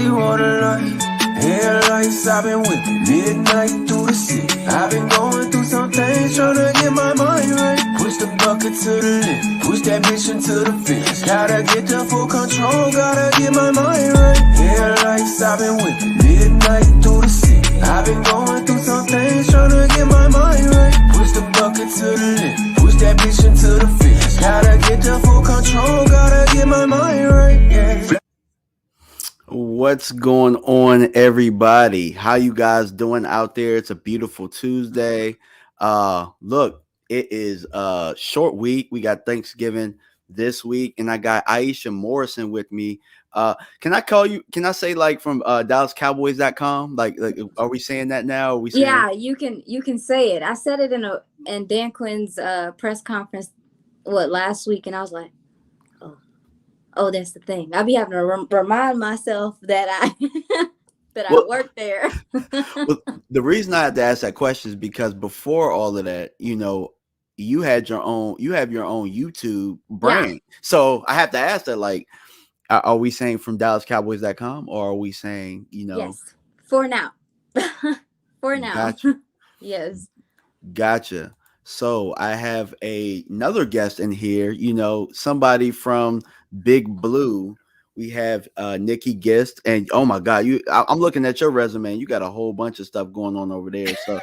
she want a life. Headlights, I've been with midnight through the city. I've been going through some things, tryna get my mind right. Push the bucket to the lip, push that bitch into the fence. Gotta get the full control, gotta get my mind right. Headlights, I've been with midnight through the city. I've been going through some things, tryna get my mind right. Push the bucket to the lip, push that bitch into the fence. Gotta get the full control, gotta get my mind right. Yeah. What's going on, everybody? How you guys doing out there? It's a beautiful Tuesday. Look, it is a short week. We got Thanksgiving this week, and I got Iisha Morrison with me. Can I say like from DallasCowboys.com? Like, are we saying that now? Are we saying yeah, you can say it. I said it in Dan Quinn's press conference last week, and I was like, oh, that's the thing. I'll be having to remind myself that I work there. Well, the reason I had to ask that question is because before all of that, you have your own YouTube brand. Yeah. So I have to ask that, like, are we saying from DallasCowboys.com, or are we saying, Yes, for now. For now. Gotcha. Yes. Gotcha. So I have another guest in here, somebody from Big Blue. We have Nikki Gist, and oh my God, I'm looking at your resume. You got a whole bunch of stuff going on over there. So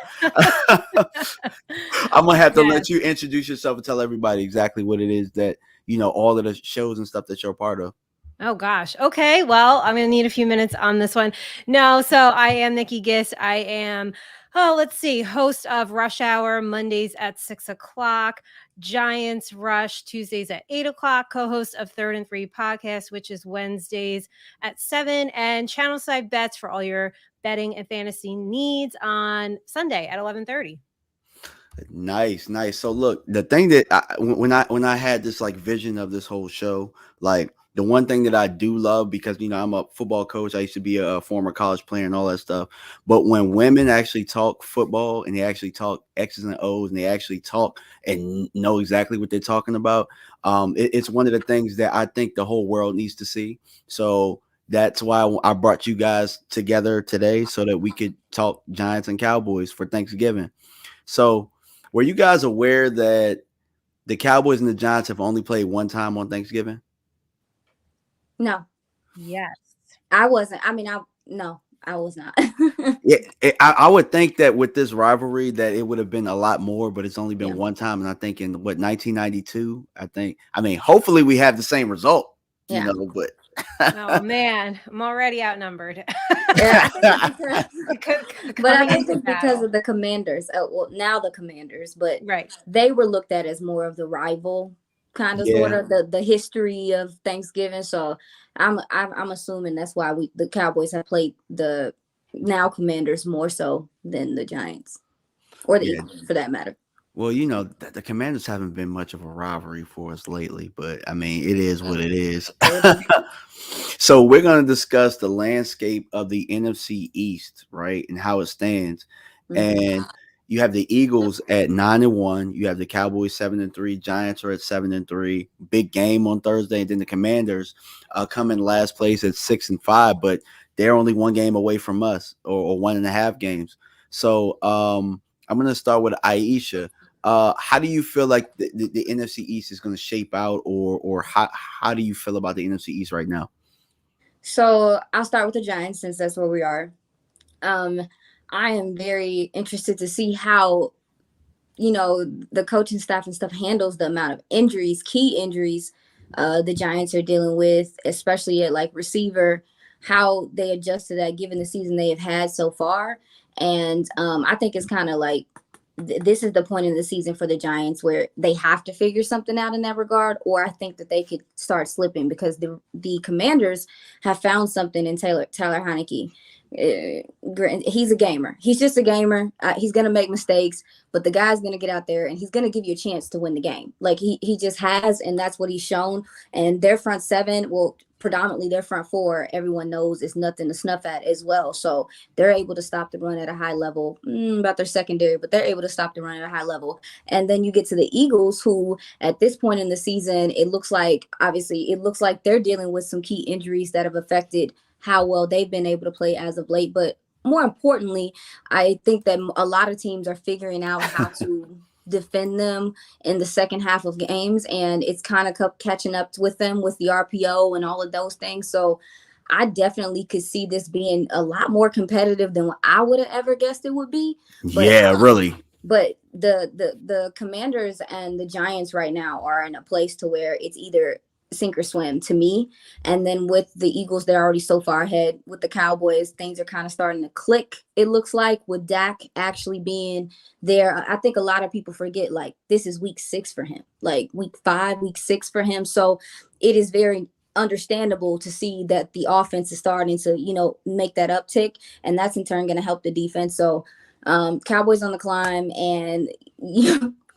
I'm gonna have to let you introduce yourself and tell everybody exactly what it is that all of the shows and stuff that you're a part of. Oh gosh. Okay. Well, I'm gonna need a few minutes on this one. No, so I am Nikki Gist. I am host of Rush Hour Mondays at 6:00, Giants Rush Tuesdays at 8:00, co-host of Third and Three podcast, which is Wednesdays at 7, and Channel Side Bets for all your betting and fantasy needs on Sunday at 11:30. Nice. So look, the thing that when I had this like vision of this whole show, like the one thing that I do love, because I'm a football coach, I used to be a former college player and all that stuff. But when women actually talk football and they actually talk X's and O's and they actually talk and know exactly what they're talking about, it's one of the things that I think the whole world needs to see. So that's why I brought you guys together today, so that we could talk Giants and Cowboys for Thanksgiving. So were you guys aware that the Cowboys and the Giants have only played one time on Thanksgiving? No. Yes. I wasn't. I mean, I was not. Yeah, I would think that with this rivalry that it would have been a lot more, but it's only been one time. And I think in 1992, hopefully we have the same result, but. Oh man, I'm already outnumbered. Yeah, I think it's because of the Commanders. Now the Commanders, but right, they were looked at as more of the rival, kind of sort of the history of Thanksgiving. So I'm assuming that's why the Cowboys have played the now Commanders more so than the Giants or the Eagles, for that matter. Well, the Commanders haven't been much of a rivalry for us lately, but it is what it is. So we're going to discuss the landscape of the NFC East, right, and how it stands. Mm-hmm. And you have the Eagles at 9-1. You have the Cowboys 7-3. Giants are at 7-3. Big game on Thursday, and then the Commanders come in last place at 6-5, but they're only one game away from us, or 1.5 games. So I'm going to start with Iisha. How do you feel like the NFC East is going to shape out, or how do you feel about the NFC East right now? So I'll start with the Giants, since that's where we are. I am very interested to see how, the coaching staff and stuff handles the amount of injuries, key injuries, the Giants are dealing with, especially at like receiver, how they adjust to that given the season they have had so far. And I think it's kind of like, this is the point in the season for the Giants where they have to figure something out in that regard, or I think that they could start slipping, because the Commanders have found something in Tyler Heinicke. He's a gamer. He's just a gamer. He's going to make mistakes, but the guy's going to get out there and he's going to give you a chance to win the game. Like he just has, and that's what he's shown. And their front seven, predominantly their front four, everyone knows is nothing to snuff at as well. So they're able to stop the run at a high level. About their secondary, but they're able to stop the run at a high level. And then you get to the Eagles, who at this point in the season, it looks like they're dealing with some key injuries that have affected how well they've been able to play as of late. But more importantly, I think that a lot of teams are figuring out how to defend them in the second half of games, and it's kind of catching up with them with the RPO and all of those things. So I definitely could see this being a lot more competitive than what I would have ever guessed it would be. But Yeah, really. but the Commanders and the Giants right now are in a place to where it's either sink or swim to me. And then with the Eagles, they're already so far ahead. With the Cowboys, things are kind of starting to click, it looks like, with Dak actually being there. I think a lot of people forget, like, this is week 6 for him, like week 5, week 6 for him. So it is very understandable to see that the offense is starting to, make that uptick, and that's in turn going to help the defense. So Cowboys on the climb, and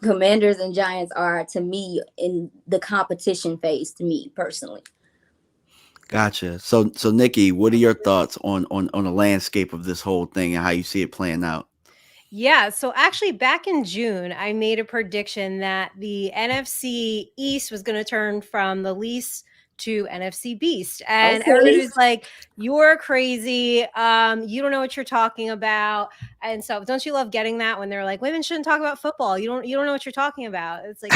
Commanders and Giants are, to me, in the competition phase, to me personally. Gotcha. So Nikki, what are your thoughts on the landscape of this whole thing and how you see it playing out? Yeah, so actually back in June, I made a prediction that the NFC East was going to turn from the least to NFC Beast. And everybody was like, you're crazy. You don't know what you're talking about. And so don't you love getting that when they're like, women shouldn't talk about football. You don't know what you're talking about. It's like,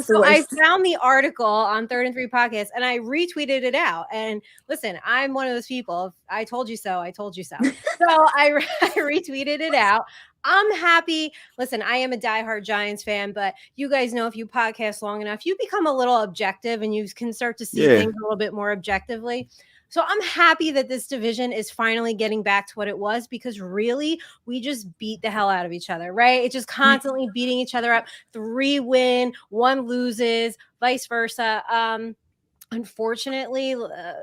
so I found the article on 3rd and 3 podcast and I retweeted it out. And listen, I'm one of those people. If I told you so, I told you so. So I retweeted it out. I'm happy. Listen, I am a diehard Giants fan, but you guys know if you podcast long enough, you become a little objective and you can start to see things a little bit more objectively. So I'm happy that this division is finally getting back to what it was, because really we just beat the hell out of each other, right? It's just constantly beating each other up. 3 win, 1 loses, vice versa. Unfortunately,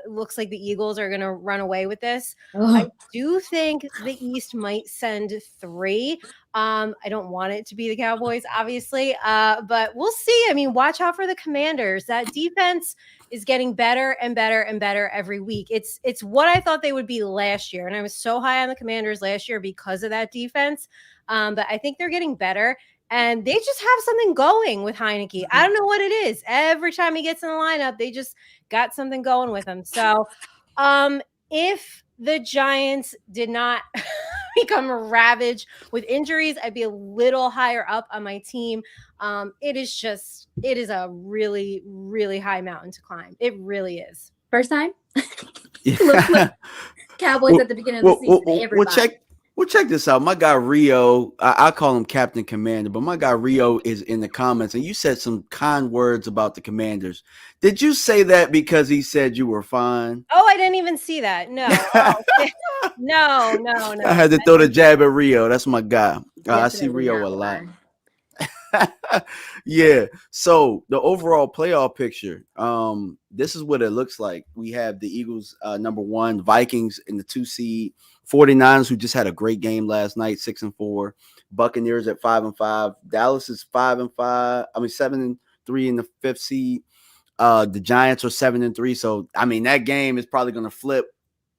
looks like the Eagles are going to run away with this. I do think the East might send 3. I don't want it to be the Cowboys, obviously, but we'll see. I mean, watch out for the Commanders. That defense is getting better and better and better every week. It's what I thought they would be last year, and I was so high on the Commanders last year because of that defense. But I think they're getting better. And they just have something going with Heineke. I don't know what it is. Every time he gets in the lineup, they just got something going with him. So if the Giants did not become ravaged with injuries, I'd be a little higher up on my team. It is a really, really high mountain to climb. It really is. First time? Look, Cowboys at the beginning of the season. Everybody. Well, check this out. My guy Rio, I call him Captain Commander, but my guy Rio is in the comments, and you said some kind words about the Commanders. Did you say that because he said you were fine? Oh, I didn't even see that. No. No. I had to throw the jab at Rio. That's my guy. I see Rio a lot. Yeah. So the overall playoff picture, this is what it looks like. We have the Eagles number 1, Vikings in the 2 seed, 49ers, who just had a great game last night, 6-4, Buccaneers at 5-5, Dallas is 5-5. 7-3 in the 5th seed. The Giants are 7-3. So I mean, that game is probably going to flip,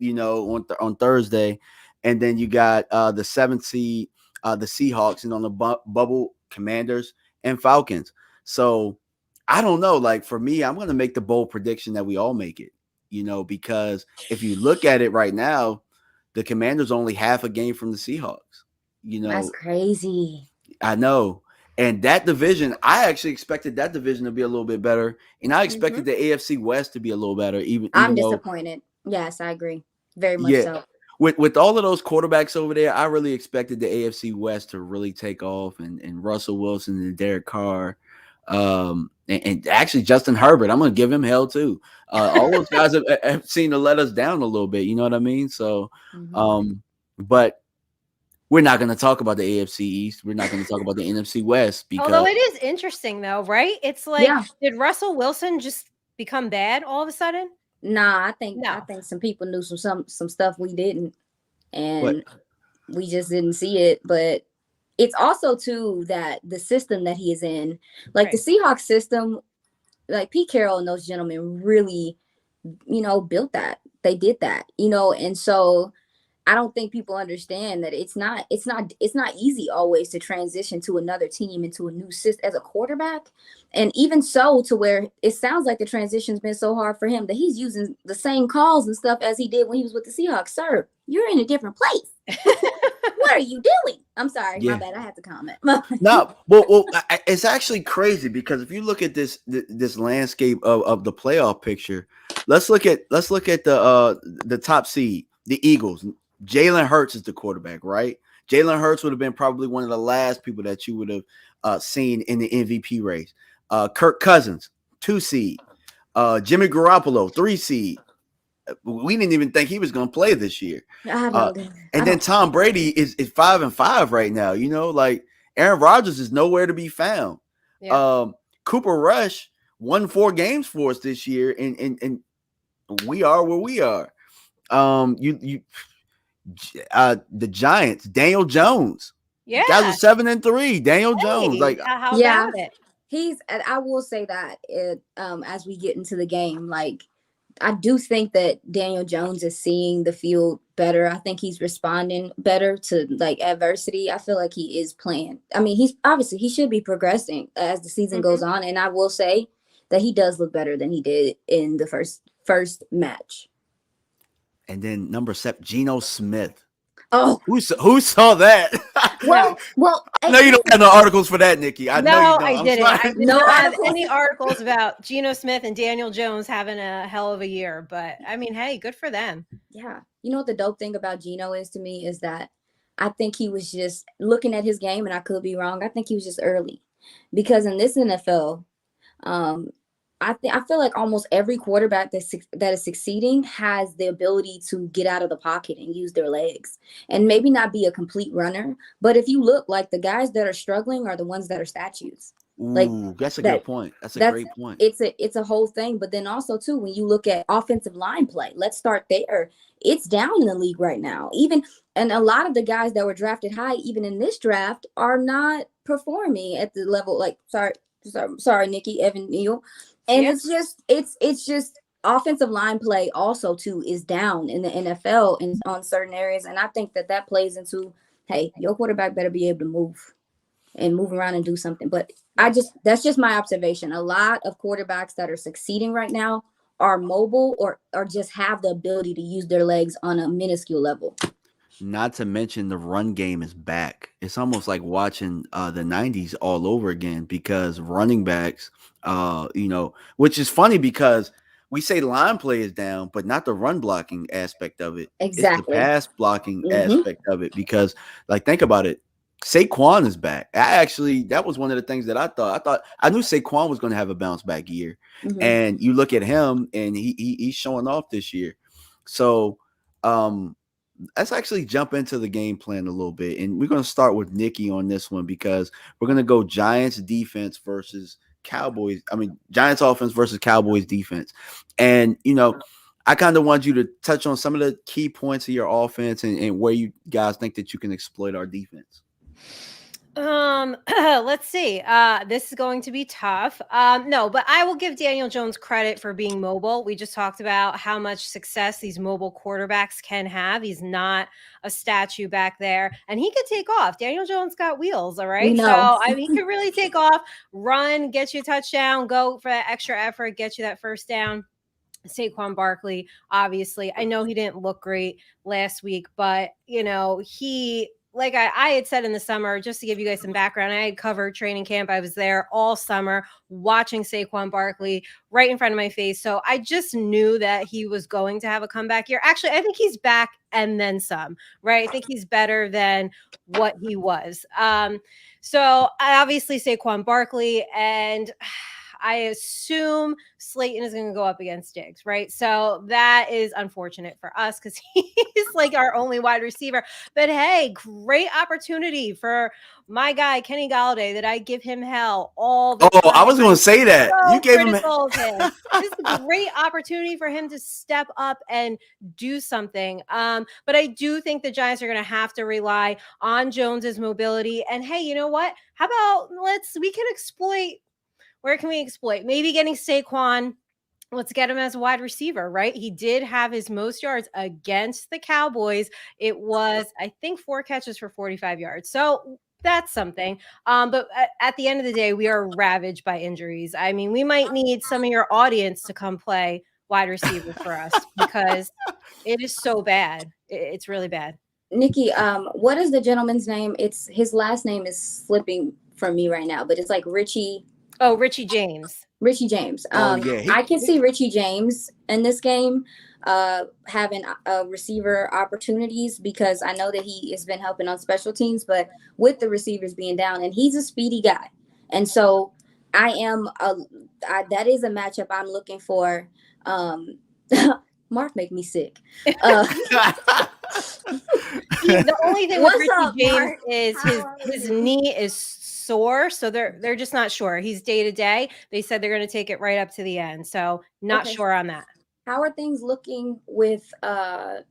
on Thursday. And then you got the 7th seed, the Seahawks, and on the bubble, Commanders and Falcons. So I don't know. Like, for me, I'm going to make the bold prediction that we all make it, because if you look at it right now, the Commanders only half a game from the Seahawks. That's crazy. I know. And that division, I actually expected that division to be a little bit better. And I expected the AFC West to be a little better. I'm disappointed. Yes, I agree. Very much so. With all of those quarterbacks over there, I really expected the AFC West to really take off, and Russell Wilson and Derek Carr, and actually Justin Herbert. I'm going to give him hell too. All those guys have seemed to let us down a little bit. You know what I mean? So, but we're not going to talk about the AFC East. We're not going to talk about the NFC West. Although it is interesting though, right? It's like, did Russell Wilson just become bad all of a sudden? Nah, I think some people knew some stuff we didn't, and we just didn't see it. But it's also too that the system that he is in, like the Seahawks system, like Pete Carroll and those gentlemen really, built that. They did that, and so I don't think people understand that it's not easy always to transition to another team into a new system as a quarterback. And even so, to where it sounds like the transition's been so hard for him that he's using the same calls and stuff as he did when he was with the Seahawks. Sir, you're in a different place. What are you doing? I'm sorry, my bad. I had to comment. No, it's actually crazy because if you look at this landscape of the playoff picture, let's look at the top seed, the Eagles. Jalen Hurts is the quarterback, right? Jalen Hurts would have been probably one of the last people that you would have seen in the MVP race. Kirk Cousins, 2 seed. Jimmy Garoppolo, 3 seed. We didn't even think he was going to play this year. And then Tom Brady is 5-5 right now. You know, like Aaron Rodgers is nowhere to be found. Yeah. Cooper Rush won 4 games for us this year, and we are where we are. The Giants, Daniel Jones. Yeah, guys are 7-3. Daniel Jones, like how about it? I will say that as we get into the game, like I do think that Daniel Jones is seeing the field better. I think he's responding better to like adversity. I feel like he is playing. I mean, he should be progressing as the season goes on. And I will say that he does look better than he did in the first match. And then number 7, Geno Smith. Oh, who saw that? Well, I know you don't have no articles for that, Nikki. I know you don't. I didn't. I didn't have any articles about Geno Smith and Daniel Jones having a hell of a year. But I mean, hey, good for them. Yeah, you know what the dope thing about Geno is to me is that I think he was just looking at his game, and I could be wrong. I think he was just early, because in this NFL, I feel like almost every quarterback that is succeeding has the ability to get out of the pocket and use their legs, and maybe not be a complete runner. But if you look, like the guys that are struggling are the ones that are statues. Ooh, that's a good point. That's a great point. It's a whole thing. But then also too, when you look at offensive line play, let's start there. It's down in the league right now. And a lot of the guys that were drafted high, even in this draft, are not performing at the level. Like sorry, Nikki, Evan Neal. And it's just offensive line play also too is down in the NFL and on certain areas. And I think that plays into, hey, your quarterback better be able to move around and do something. But that's just my observation. A lot of quarterbacks that are succeeding right now are mobile or just have the ability to use their legs on a minuscule level. Not to mention the run game is back. It's almost like watching the 90s all over again, because running backs, which is funny because we say line play is down, but not the run blocking aspect of it. Exactly. It's the pass blocking aspect of it, because like, think about it. Saquon is back. That was one of the things that I knew Saquon was going to have a bounce back year. And you look at him and he's showing off this year. So, let's actually jump into the game plan a little bit. And we're going to start with Nikki on this one, because we're going to go Giants defense versus Giants offense versus Cowboys defense. And, I kind of want you to touch on some of the key points of your offense and where you guys think that you can exploit our defense. Let's see. This is going to be tough. No, but I will give Daniel Jones credit for being mobile. We just talked about how much success these mobile quarterbacks can have. He's not a statue back there, and he could take off. Daniel Jones got wheels. All right. So he could really take off, run, get you a touchdown, go for that extra effort, get you that first down. Saquon Barkley, obviously, I know he didn't look great last week, but he, like I had said in the summer, just to give you guys some background, I had covered training camp. I was there all summer watching Saquon Barkley right in front of my face. So I just knew that he was going to have a comeback year. Actually, I think he's back and then some, right? I think he's better than what he was. So obviously Saquon Barkley, and I assume Slayton is going to go up against Diggs, right? So that is unfortunate for us because he's like our only wide receiver. But hey, great opportunity for my guy, Kenny Galladay, that I give him hell all the time. I was going to say that. So you gave him This is a great opportunity for him to step up and do something. But I do think the Giants are going to have to rely on Jones's mobility. And hey, you know what? How about we can exploit. Where can we exploit? Maybe getting Saquon let's get him as a wide receiver, right? He did have his most yards against the Cowboys. It was, I think, 4 catches for 45 yards. So that's something. But at the end of the day, we are ravaged by injuries. I mean, we might need some of your audience to come play wide receiver for us because it is so bad. It's really bad. Nikki, what is the gentleman's name? It's his last name is slipping from me right now, but it's like Richie. Oh, Richie James. Richie James. Yeah, I can see Richie James in this game having receiver opportunities because I know that he has been helping on special teams, but with the receivers being down, and he's a speedy guy. And so that is a matchup I'm looking for. Mark make me sick. The only thing with Richie James Mark? is his knee is sore, so they're just not sure. He's day to day. They said they're going to take it right up to the end, so not sure on that. How are things looking with Evan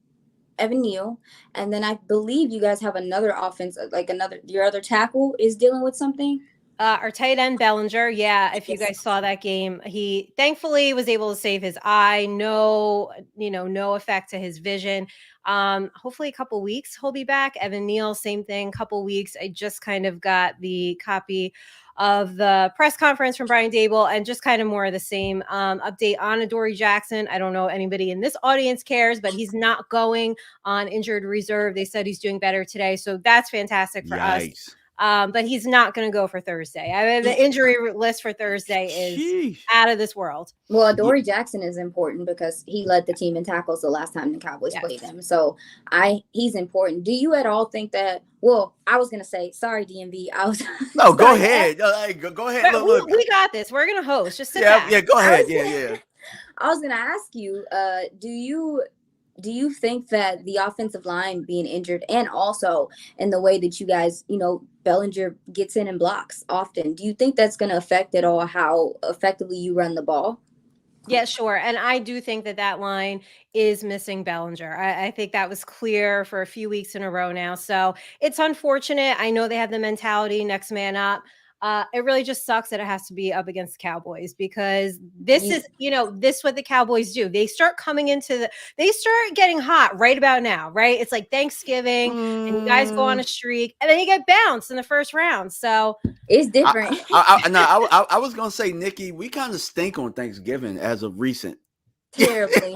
Neal? And then I believe you guys have another offense, like your other tackle is dealing with something. Our tight end Bellinger, if you guys saw that game, he thankfully was able to save his eye. No effect to his vision. Hopefully a couple weeks he'll be back. Evan Neal, same thing, couple weeks. I just kind of got the copy of the press conference from Brian Dable and just kind of more of the same update on Adoree Jackson. I don't know anybody in this audience cares, but he's not going on injured reserve. They said he's doing better today. So that's fantastic for us. But he's not going to go for Thursday. I mean, the injury list for Thursday is out of this world. Well, Adoree Jackson is important because he led the team in tackles the last time the Cowboys played them. So he's important. Do you at all think that? Well, I was going to say, sorry, DMV. No, go ahead. Go ahead. Look. We got this. We're going to host. Just sit back. Yeah, go ahead. Yeah. I was going to ask you, do you think that the offensive line being injured and also in the way that you guys, Bellinger gets in and blocks often, do you think that's going to affect at all how effectively you run the ball? Yeah, sure. And I do think that line is missing Bellinger. I think that was clear for a few weeks in a row now. So it's unfortunate. I know they have the mentality next man up. It really just sucks that it has to be up against the Cowboys because this is what the Cowboys do. They start they start getting hot right about now, right? It's like Thanksgiving and you guys go on a streak and then you get bounced in the first round. So it's different. I was going to say, Nikki, we kind of stink on Thanksgiving as of recent. Terribly.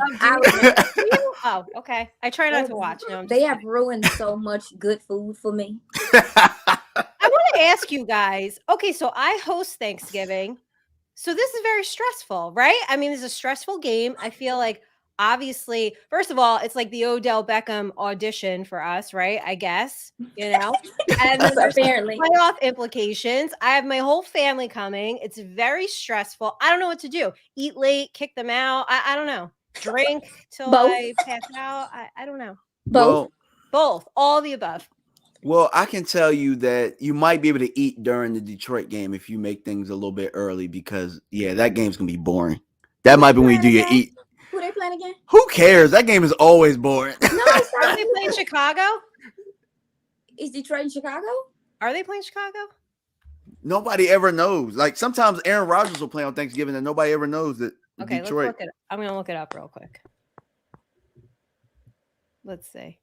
Oh, okay. I try not to watch. No, they have ruined so much good food for me. I want to ask you guys. Okay, so I host Thanksgiving. So this is very stressful, right? I mean, it's a stressful game. I feel like obviously, first of all, it's like the Odell Beckham audition for us, right? I guess, And then there's apparently playoff implications. I have my whole family coming. It's very stressful. I don't know what to do. Eat late, kick them out. I don't know. Drink till I pass out. I don't know. Both. All the above. Well, I can tell you that you might be able to eat during the Detroit game if you make things a little bit early because, that game's going to be boring. That might be when you do your eat. Who they playing again? Who cares? That game is always boring. No, it's not. Are they playing Chicago? Is Detroit in Chicago? Are they playing Chicago? Nobody ever knows. Like sometimes Aaron Rodgers will play on Thanksgiving and nobody ever knows that Detroit. Let's look it up. I'm going to look it up real quick. Let's see.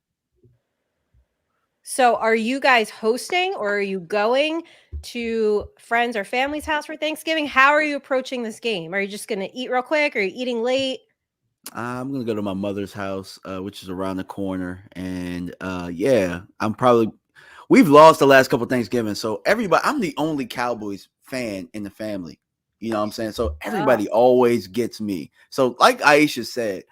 So are you guys hosting or are you going to friends or family's house for Thanksgiving? How are you approaching this game? Are you just going to eat real quick? Or are you eating late? I'm going to go to my mother's house, which is around the corner. And we've lost the last couple of Thanksgiving. So I'm the only Cowboys fan in the family. You know what I'm saying? So everybody always gets me. So like Iisha said,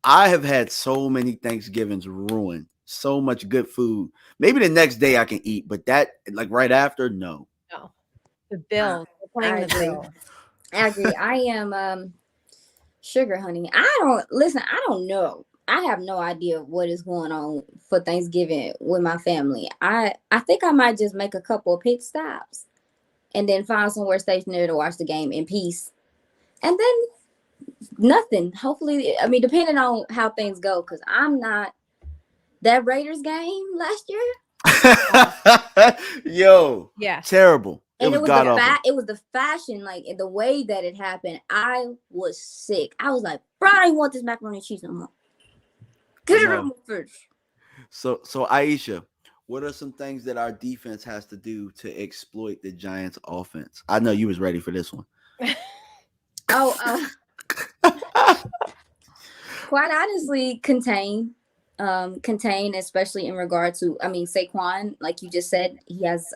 I have had so many Thanksgivings ruined. So much good food. Maybe the next day I can eat, but that like right after, no. No. The Bills. We're playing the Bills. I agree. I am sugar honey. I don't know. I have no idea what is going on for Thanksgiving with my family. I think I might just make a couple of pit stops and then find somewhere stationary to watch the game in peace. And then nothing. Hopefully, I mean, depending on how things go, because I'm not. That Raiders game last year? Yo. Yeah. Terrible. And was it was god awful. it was the fashion, like the way that it happened. I was sick. I was like, bro, I don't want this macaroni and cheese no more. Get it on my fish. So Iisha, what are some things that our defense has to do to exploit the Giants offense? I know you was ready for this one. Quite honestly, contain, especially in regard to, Saquon, like you just said, he has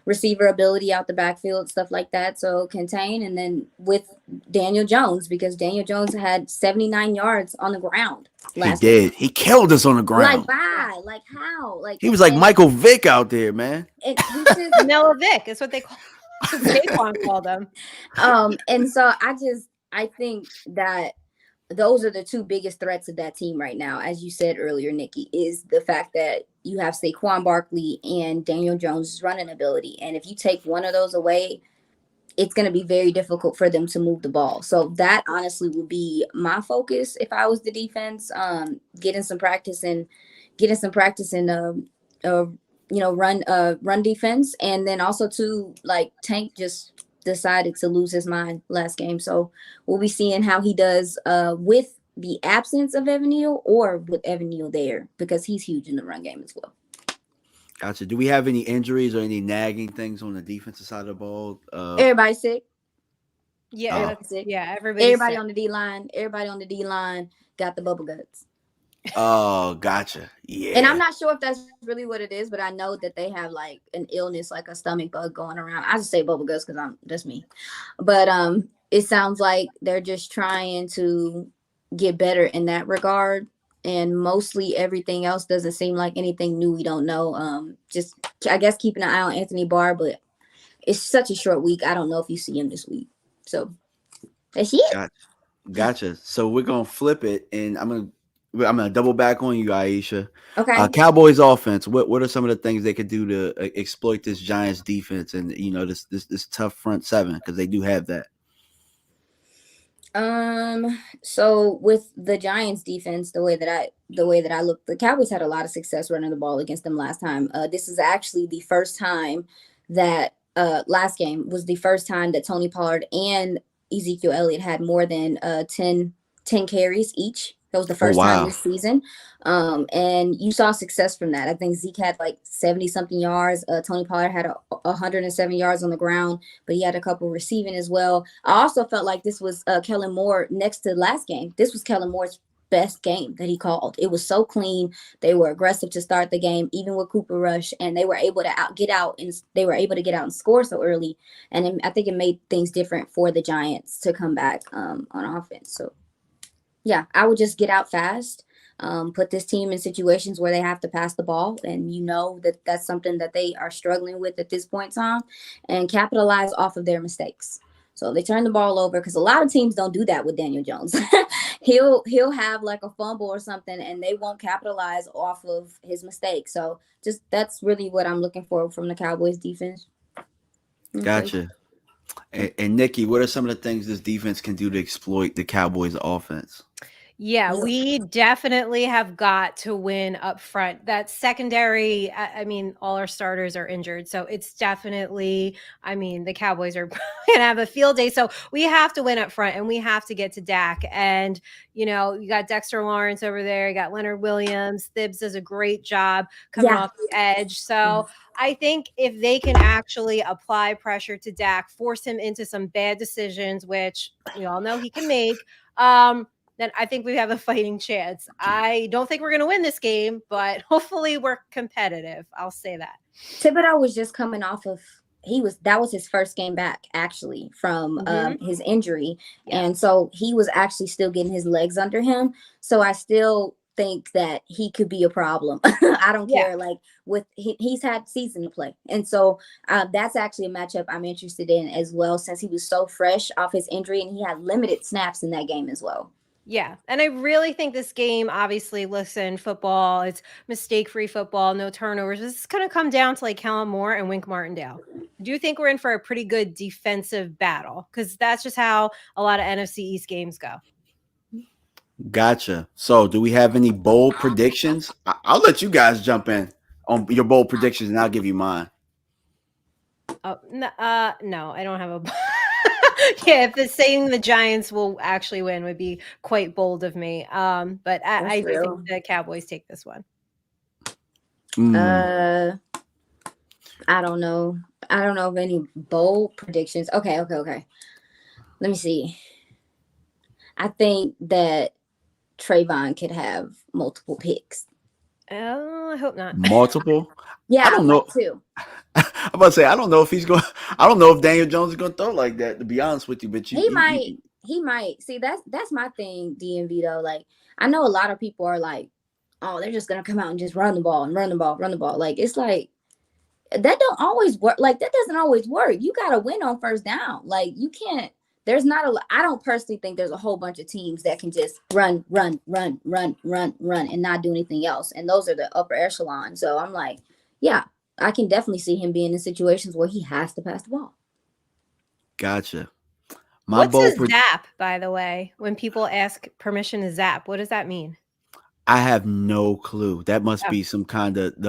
receiver ability out the backfield, stuff like that. So contain, and then with Daniel Jones, because Daniel Jones had 79 yards on the ground. He did. He killed us on the ground. Like, why? Like, how? Like, he was like Michael Vick out there, man. And he says Vanilla Vick is what they call. Saquon called them. And so I think that those are the two biggest threats of that team right now, as you said earlier, Nikki, is the fact that you have Saquon Barkley and Daniel Jones' running ability. And if you take one of those away, it's going to be very difficult for them to move the ball. So that honestly would be my focus if I was the defense, getting some practice in run defense. And then also to, like, Tank just decided to lose his mind last game. So we'll be seeing how he does with the absence of Evan Neal or with Evan Neal there, because he's huge in the run game as well. Gotcha. Do we have any injuries or any nagging things on the defensive side of the ball? Everybody's sick. Yeah, everybody's sick. Yeah, everybody sick. On the D line. Everybody on the D line got the bubble guts. Oh, gotcha. Yeah. And I'm not sure if that's really what it is, but I know that they have like an illness, like a stomach bug going around. I just say bubble guts because that's me. But it sounds like they're just trying to get better in that regard. And mostly everything else doesn't seem like anything new we don't know. Just, I guess, keeping an eye on Anthony Barr, but it's such a short week. I don't know if you see him this week. So that's it. Gotcha. So we're going to flip it, and I'm gonna double back on you, Iisha. Okay. Cowboys offense. What are some of the things they could do to exploit this Giants defense and this tough front seven, because they do have that. So with the Giants defense, the way that I look, the Cowboys had a lot of success running the ball against them last time. This is actually the first time that last game was the first time that Tony Pollard and Ezekiel Elliott had more than 10 carries each. That was the first time this season. And you saw success from that. I think Zeke had like 70-something yards. Tony Pollard had 107 yards on the ground, but he had a couple receiving as well. I also felt like this was Kellen Moore next to last game. This was Kellen Moore's best game that he called. It was so clean. They were aggressive to start the game, even with Cooper Rush, and they were able to get out and score so early. And I think it made things different for the Giants to come back on offense. So yeah, I would just get out fast, put this team in situations where they have to pass the ball. And that's something that they are struggling with at this point in time, and capitalize off of their mistakes. So they turn the ball over, because a lot of teams don't do that with Daniel Jones. He'll have like a fumble or something, and they won't capitalize off of his mistakes. So just that's really what I'm looking for from the Cowboys defense. Okay. Gotcha. And Nikki, what are some of the things this defense can do to exploit the Cowboys offense? Yeah, we definitely have got to win up front. That secondary, I mean, all our starters are injured. So it's definitely, the Cowboys are going to have a field day. So we have to win up front, and we have to get to Dak. And, you got Dexter Lawrence over there. You got Leonard Williams. Thibs does a great job coming off the edge. So I think if they can actually apply pressure to Dak, force him into some bad decisions, which we all know he can make, then I think we have a fighting chance. I don't think we're going to win this game, but hopefully we're competitive. I'll say that. Thibodeau was just coming off of that was his first game back, actually, from his injury. Yeah. And so he was actually still getting his legs under him. So I still think that he could be a problem. I don't care. Like, he's had season to play. And so that's actually a matchup I'm interested in as well, since he was so fresh off his injury, and he had limited snaps in that game as well. Yeah. And I really think this game, obviously, football, it's mistake-free football, no turnovers. This is going to come down to like Kellen Moore and Wink Martindale. I do think we're in for a pretty good defensive battle, because that's just how a lot of NFC East games go. Gotcha. So do we have any bold predictions? I'll let you guys jump in on your bold predictions, and I'll give you mine. Oh, no, I don't have a. Yeah, if it's saying the Giants will actually win would be quite bold of me. But That's I do think real. the Cowboys take this one. I don't know. I don't know of any bold predictions. Okay. Let me see. I think that Trayvon could have multiple picks. Oh, I hope not. Multiple. Yeah, I don't know. like two. I'm about to say I don't know if he's going. I don't know if Daniel Jones is going to throw like that. To be honest with you, but He might. See, that's my thing, DMV though. Like, I know a lot of people are like, oh, they're just gonna come out and just run the ball and run the ball. Like, it's like that don't always work. Like, that doesn't always work. You gotta win on first down. Like, you can't. There's not a. I don't personally think there's a whole bunch of teams that can just run, and not do anything else. And those are the upper echelon. So I'm like, yeah, I can definitely see him being in situations where he has to pass the ball. Gotcha. What's a zap, by the way? When people ask permission to zap, what does that mean? I have no clue. That must be some kind of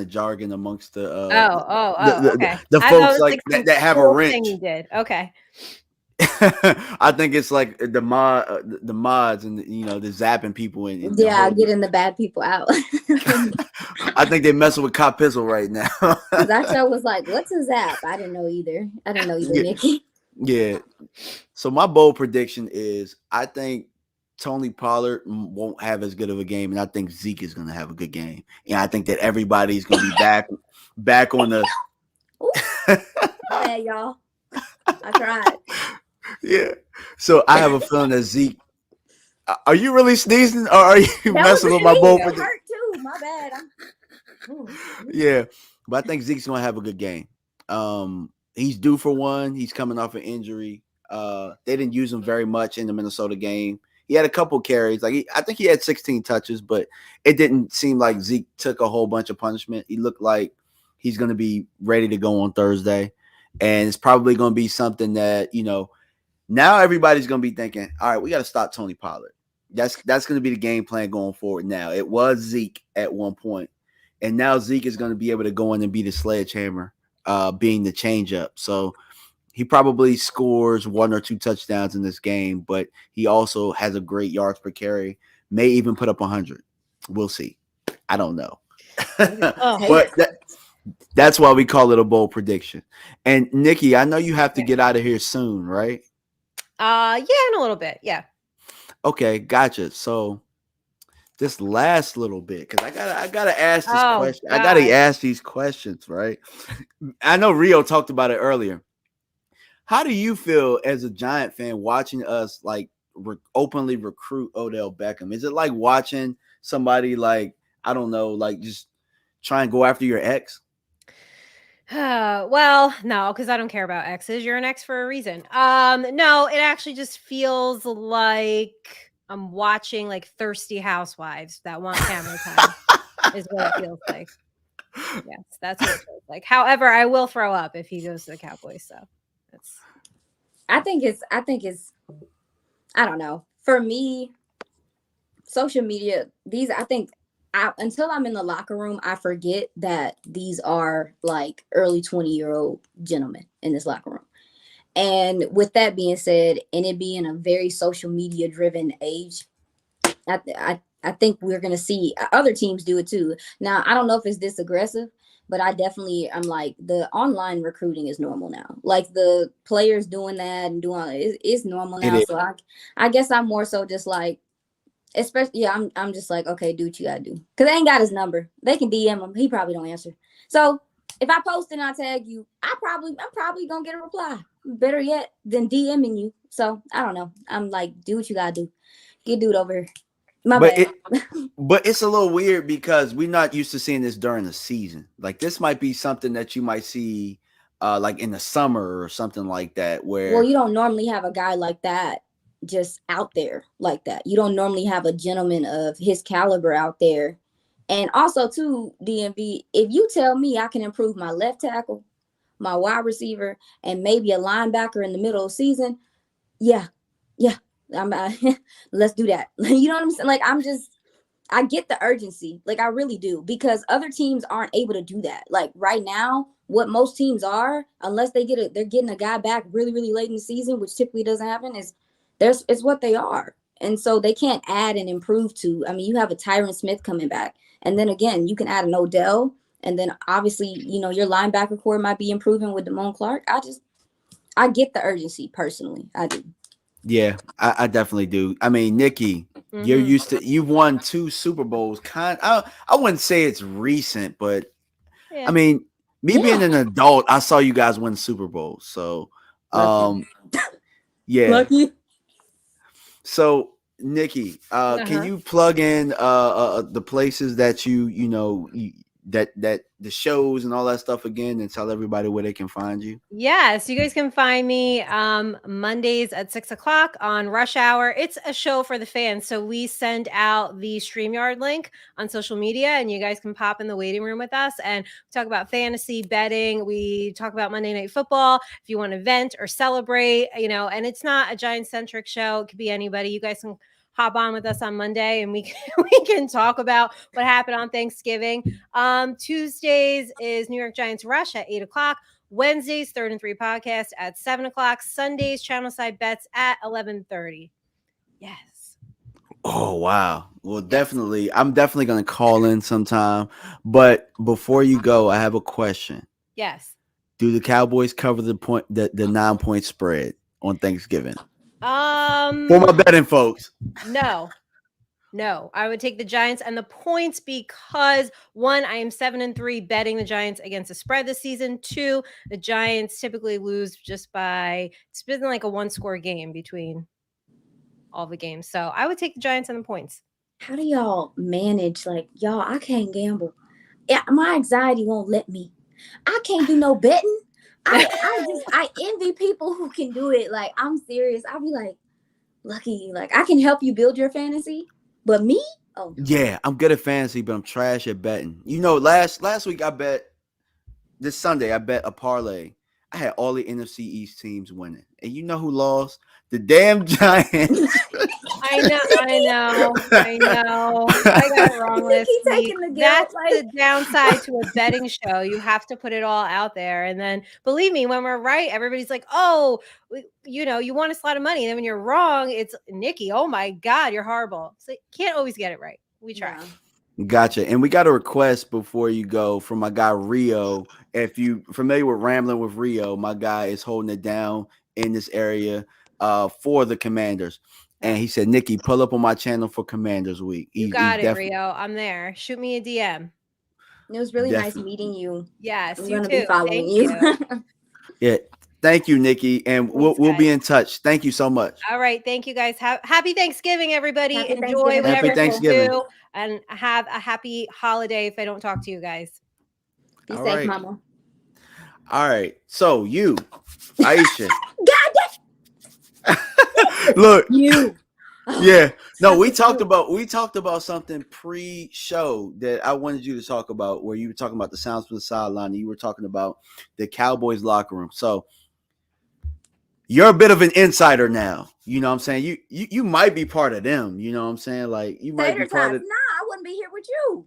jargon amongst the okay. the folks like that have a wrench. Thing you did. Okay. I think it's like the mods and the zapping people and getting the bad people out. I think they're messing with Cop Pizzle right now. That show was like, what's a zap? I didn't know either, Nikki. Yeah. So my bold prediction is I think Tony Pollard won't have as good of a game, and I think Zeke is going to have a good game. And I think that everybody's going to be back on the. Hey, y'all. I tried. Yeah. So I have a feeling that Zeke. Are you really sneezing, or are you messing with my bold prediction? Hurt too. My bad. Yeah, but I think Zeke's going to have a good game. He's due for one. He's coming off an injury. They didn't use him very much in the Minnesota game. He had a couple carries. I think he had 16 touches, but it didn't seem like Zeke took a whole bunch of punishment. He looked like he's going to be ready to go on Thursday. And it's probably going to be something that, now everybody's going to be thinking, all right, we got to stop Tony Pollard. That's going to be the game plan going forward now. It was Zeke at one point, and now Zeke is going to be able to go in and be the sledgehammer, being the changeup. So he probably scores 1 or 2 touchdowns in this game, but he also has a great yards per carry, may even put up 100. We'll see. I don't know. But that's why we call it a bold prediction. And Nikki, I know you have to get out of here soon, right? Yeah, in a little bit. Yeah. Okay, gotcha. So this last little bit, because I gotta ask this question. God. I gotta ask these questions, right? I know Rio talked about it earlier. How do you feel as a Giant fan watching us like openly recruit Odell Beckham? Is it like watching somebody like, I don't know, like just try and go after your ex? Well, no, because I don't care about exes. You're an ex for a reason. No, it actually just feels like I'm watching like thirsty housewives that want camera time is what it feels like. Yes, that's what it feels like. However, I will throw up if he goes to the Cowboys. So I think it's I don't know. For me, social media, until I'm in the locker room, I forget that these are like early 20-year-old gentlemen in this locker room. And with that being said, and it being a very social media driven age, I think we're going to see other teams do it too. Now, I don't know if it's this aggressive, but I'm like, the online recruiting is normal now. Like the players doing that and doing it's normal now. So I guess I'm more so just like, especially, yeah, I'm just like, okay, do what you gotta do. Because they ain't got his number. They can DM him. He probably don't answer. So if I post and I tag you, I'm probably gonna get a reply. Better yet than DMing you. So I don't know. I'm like, do what you gotta do. Get dude over here. But it's a little weird because we're not used to seeing this during the season. Like this might be something that you might see like in the summer or something like that. Well, you don't normally have a guy like that just out there like that. You don't normally have a gentleman of his caliber out there. And also too, DMV, if you tell me I can improve my left tackle, my wide receiver, and maybe a linebacker in the middle of the season, yeah, let's do that. You know what I'm saying? Like I get the urgency. Like, I really do, because other teams aren't able to do that. Like right now, what most teams are, unless they're getting a guy back really, really late in the season, which typically doesn't happen, it's what they are. And so they can't add and improve to. I mean, you have a Tyron Smith coming back. And then again, you can add an Odell. And then obviously, your linebacker core might be improving with Damone Clark. I get the urgency personally. I do. Yeah, I definitely do. I mean, Nikki, you're used to, you've won 2 Super Bowls. I wouldn't say it's recent, but I mean, being an adult, I saw you guys win Super Bowls. So, yeah. Lucky. So, Nikki, can you plug in the places that that the shows and all that stuff again, and tell everybody where they can find you? Yes, you guys can find me Mondays at 6:00 on Rush Hour. It's a show for the fans. So we send out the StreamYard link on social media, and you guys can pop in the waiting room with us and talk about fantasy betting. We talk about Monday Night Football. If you want to vent or celebrate, and it's not a Giant-centric show. It could be anybody. You guys can hop on with us on Monday, and we can talk about what happened on Thanksgiving. Tuesdays is New York Giants Rush at 8:00. Wednesdays, 3rd and 3 podcast at 7:00. Sundays, channel side bets at 11:30. Yes. Oh, wow. Well, definitely. I'm definitely going to call in sometime. But before you go, I have a question. Yes. Do the Cowboys cover the 9-point spread on Thanksgiving? For my betting folks. No, I would take the Giants and the points because 1, I am 7-3 betting the Giants against the spread this season. 2, the Giants typically lose just by, it's been like a 1-score game between all the games. So I would take the Giants and the points. How do y'all manage? Like, y'all, I can't gamble. Yeah, my anxiety won't let me. I can't do no betting. I envy people who can do it. Like, I'm serious. I'll be like, lucky. Like, I can help you build your fantasy. But me? Oh. Yeah, I'm good at fantasy, but I'm trash at betting. Last week this Sunday, I bet a parlay. I had all the NFC East teams winning. And you know who lost? The damn Giants. I know. I got it wrong last week. That's the downside to a betting show. You have to put it all out there. And then, believe me, when we're right, everybody's like, oh, you won us a lot of money. And then when you're wrong, it's Nikki. Oh, my God, you're horrible. So you can't always get it right. We try. Yeah. Gotcha. And we got a request before you go from my guy Rio. If you familiar with Rambling with Rio, my guy is holding it down in this area for the Commanders. And he said, Nikki, pull up on my channel for Commanders Week. You got it, Rio. I'm there. Shoot me a DM. It was really nice meeting you. Yes, I'm you gonna too. be following you. Yeah. Thank you, Nikki. And we'll be in touch. Thank you so much. All right. Thank you, guys. Happy Thanksgiving, everybody. Happy Enjoy Thanksgiving. whatever Happy Thanksgiving. you do. And have a happy holiday if I don't talk to you guys. Be All safe, right. mama. All right. So you, Iisha. God, Look. you. Yeah. No, we talked about something pre-show that I wanted you to talk about, where you were talking about the sounds from the sideline, and you were talking about the Cowboys locker room. So you're a bit of an insider now. You know what I'm saying? You might be part of them. You know what I'm saying? Like, you might be part of. Nah, I wouldn't be here with you.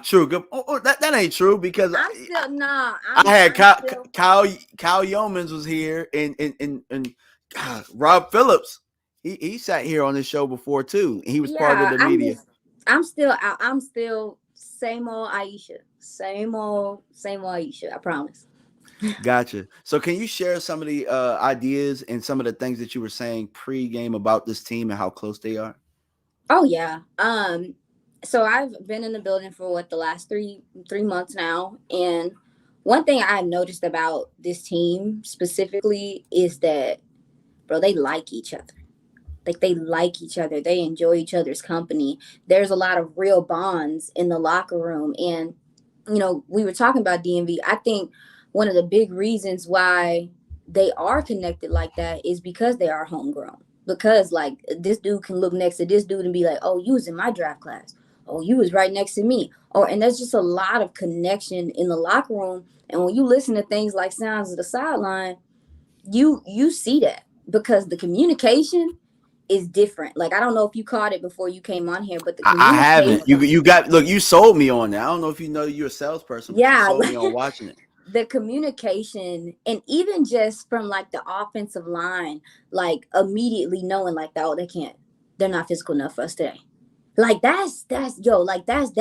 True. Good. That ain't true, because I'm still nah. I had Kyle Yeomans was here, and Rob Phillips. He sat here on this show before too. He was part of the media. I'm still same old Iisha. Same old Iisha. I promise. Gotcha. So can you share some of the ideas and some of the things that you were saying pre-game about this team and how close they are? Oh yeah. So I've been in the building for the last three months now, and one thing I've noticed about this team specifically is that, bro, they like each other. Like, they like each other. They enjoy each other's company. There's a lot of real bonds in the locker room. And, we were talking about DMV. I think one of the big reasons why they are connected like that is because they are homegrown. Because, like, this dude can look next to this dude and be like, oh, you was in my draft class. Oh, you was right next to me. And there's just a lot of connection in the locker room. And when you listen to things like Sounds of the Sideline, you see that, because the communication is different. Like, I don't know if you caught it before you came on here, but the I haven't. communication, You got look. You sold me on that. I don't know if you know you're a salesperson, but you yeah, sold me on watching it. the communication, and even just from like the offensive line, like immediately knowing like, oh, they're not physical enough for us today. Like that's yo, like that's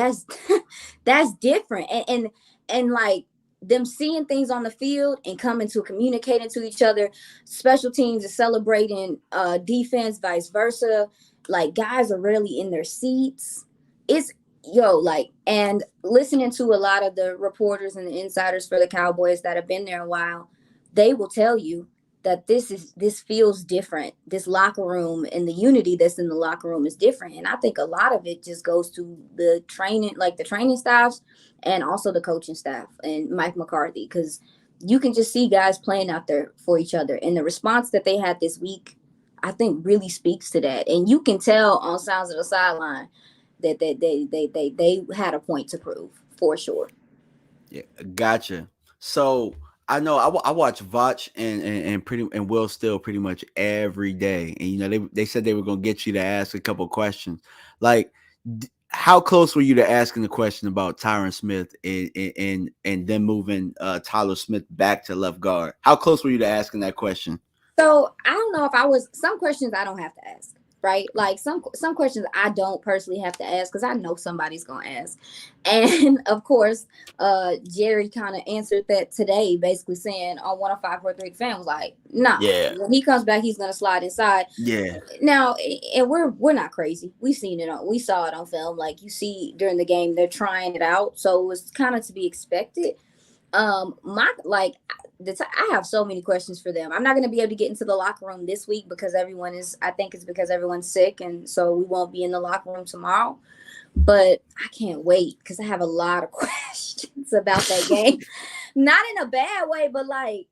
that's different. And like them seeing things on the field and coming to communicating to each other, special teams is celebrating defense, vice versa. Like guys are really in their seats. It's yo, like, and listening to a lot of the reporters and the insiders for the Cowboys that have been there a while, they will tell you that this feels different. This locker room and the unity that's in the locker room is different. And I think a lot of it just goes to the training, like the training staffs and also the coaching staff and Mike McCarthy, because you can just see guys playing out there for each other. And the response that they had this week, I think really speaks to that. And you can tell on Sounds of the Sideline that they had a point to prove for sure. Yeah, gotcha. So I know I watch Vach and Will Still pretty much every day, and you know they said they were gonna get you to ask a couple questions. Like, how close were you to asking the question about Tyron Smith and then moving Tyler Smith back to left guard? How close were you to asking that question? So I don't know if I was. Some questions I don't have to ask, right? Like some questions I don't personally have to ask because I know somebody's gonna ask. And of course, Jerry kind of answered that today, basically saying on 105.3 the fan was like, nah, Yeah. when he comes back, he's gonna slide inside. Yeah. Now, and we're not crazy. We saw it on film. Like you see during the game, they're trying it out. So it was kind of to be expected. I have so many questions for them. I'm not going to be able to get into the locker room this week because I think it's because everyone's sick. And so we won't be in the locker room tomorrow, but I can't wait because I have a lot of questions about that game. Not in a bad way, but like,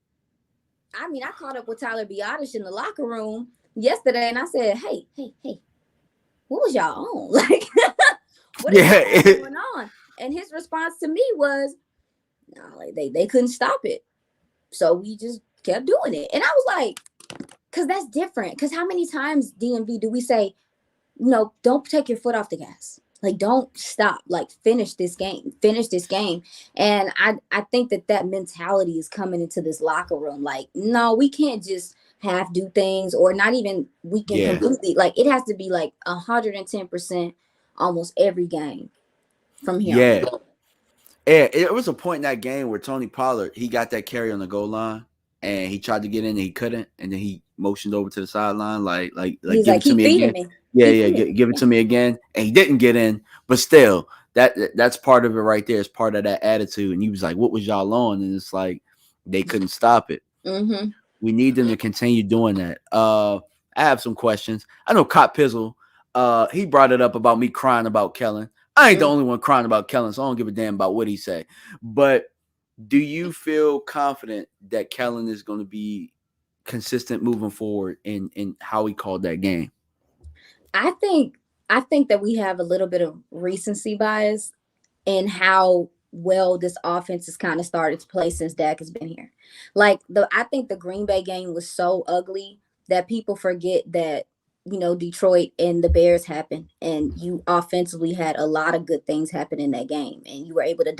I mean, I caught up with Tyler Biadasz in the locker room yesterday and I said, hey, what was y'all on? Like, what is going on? And his response to me was, no, like they couldn't stop it. So we just kept doing it. And I was like, because that's different. Because how many times, DMV, do we say, no, don't take your foot off the gas. Like, don't stop. Like, finish this game. And I think that mentality is coming into this locker room. Like, no, we can't just half do things or not even we can completely. Like, it has to be like 110% almost every game from here on. Yeah, it was a point in that game where Tony Pollard, he got that carry on the goal line and he tried to get in and he couldn't. And then he motioned over to the sideline, like he's give like, it to me again. Give it to me again. And he didn't get in, but still, that's part of it right there. It's part of that attitude. And he was like, what was y'all on? And it's like, they couldn't stop it. Mm-hmm. We need them to continue doing that. I have some questions. I know Cop Pizzle, he brought it up about me crying about Kellen. I ain't the only one crying about Kellen, so I don't give a damn about what he say. But do you feel confident that Kellen is going to be consistent moving forward in how he called that game? I think that we have a little bit of recency bias in how well this offense has kind of started to play since Dak has been here. Like I think the Green Bay game was so ugly that people forget that, you know, Detroit and the Bears happened and you offensively had a lot of good things happen in that game and you were able to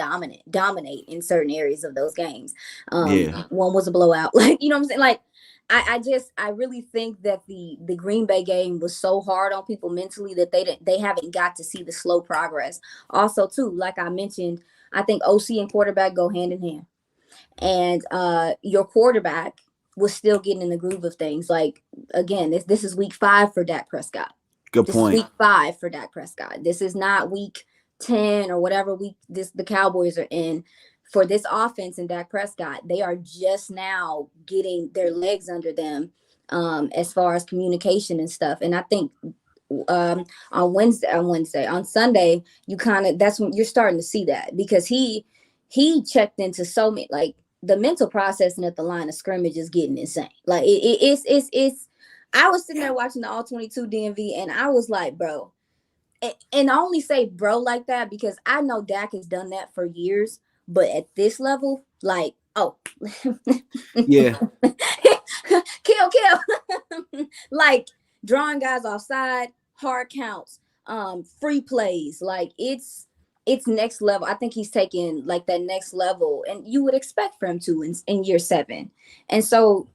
dominate in certain areas of those games. One was a blowout. Like, you know what I'm saying? Like, I really think that the Green Bay game was so hard on people mentally that they haven't got to see the slow progress. Also, too, like I mentioned, I think OC and quarterback go hand in hand. And your quarterback was still getting in the groove of things. Like, again, this is week 5 for Dak Prescott. Good point. This is week 5 for Dak Prescott. This is not week 10 or whatever week the Cowboys are in. For this offense and Dak Prescott, they are just now getting their legs under them as far as communication and stuff. And I think on Sunday, that's when you're starting to see that because he checked into so many, like, the mental processing at the line of scrimmage is getting insane. Like it's I was sitting there watching the all 22 DMV and I was like, bro, and I only say bro like that because I know Dak has done that for years, but at this level, like, oh yeah, kill like drawing guys offside, hard counts, free plays. Like it's next level. I think he's taking like that next level, and you would expect for him to in year 7. And so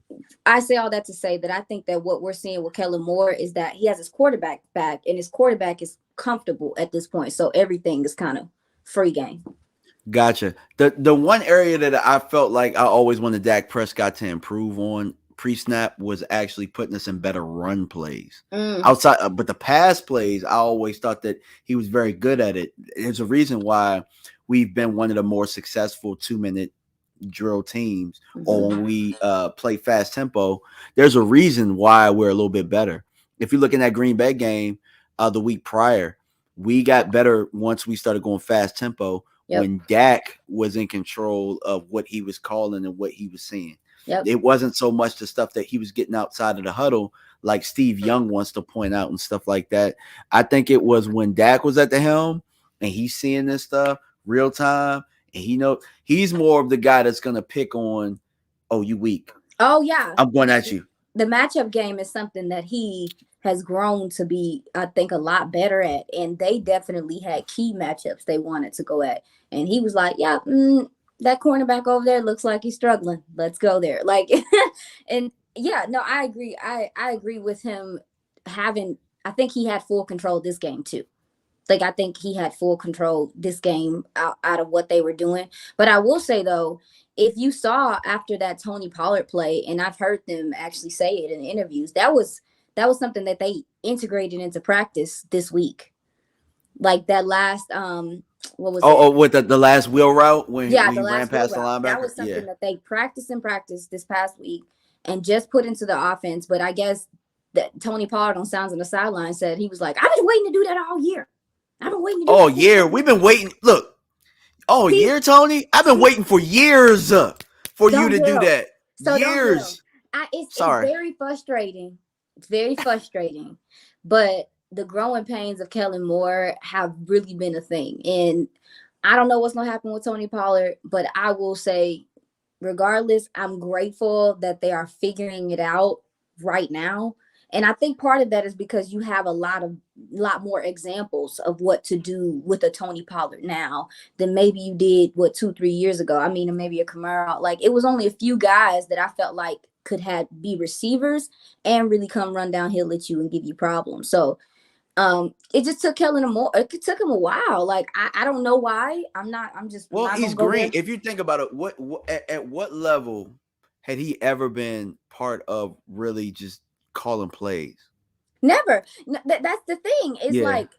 I say all that to say that I think that what we're seeing with Kellen Moore is that he has his quarterback back, and his quarterback is comfortable at this point. So everything is kind of free game. Gotcha. The one area that I felt like I always wanted Dak Prescott to improve on pre-snap was actually putting us in better run plays. Outside, but the pass plays, I always thought that he was very good at it. There's a reason why we've been one of the more successful 2-minute drill teams, or when we play fast tempo. There's a reason why we're a little bit better. If you're looking at Green Bay game the week prior, we got better once we started going fast tempo. Yep. When Dak was in control of what he was calling and what he was seeing. Yep. It wasn't so much the stuff that he was getting outside of the huddle, like Steve Young wants to point out and stuff like that. I think it was when Dak was at the helm and he's seeing this stuff real time, and he's more of the guy that's going to pick on, oh, you weak. Oh, yeah. I'm going at you. The matchup game is something that he has grown to be, I think, a lot better at. And they definitely had key matchups they wanted to go at. And he was like, yeah, that cornerback over there looks like he's struggling. Let's go there. Like, and yeah, no, I agree. I agree with him I think he had full control this game too. Like, I think he had full control this game out of what they were doing. But I will say, though, if you saw after that Tony Pollard play, and I've heard them actually say it in interviews, that was something that they integrated into practice this week. Like that last, what was it? With the last wheel route when he ran past the linebacker? That was something that they practiced this past week and just put into the offense. But I guess that Tony Pollard on Sounds on the Sideline said he was like, I've been waiting to do that all year. I've been waiting to do that. Year. We've been waiting. Look, year, Tony? I've been waiting for years for you to do that. So years. It's very frustrating. It's very frustrating. But the growing pains of Kellen Moore have really been a thing. And I don't know what's going to happen with Tony Pollard, but I will say, regardless, I'm grateful that they are figuring it out right now. And I think part of that is because you have a lot more examples of what to do with a Tony Pollard now than maybe you did 2-3 years ago. I mean, maybe a Kamara. Like, it was only a few guys that I felt like could be receivers and really come run downhill at you and give you problems. So it just took Kellen Moore. It took him a while. Like, I don't know why. He's green. If you think about it, at what level had he ever been part of really just calling plays? Never. That's the thing. It's like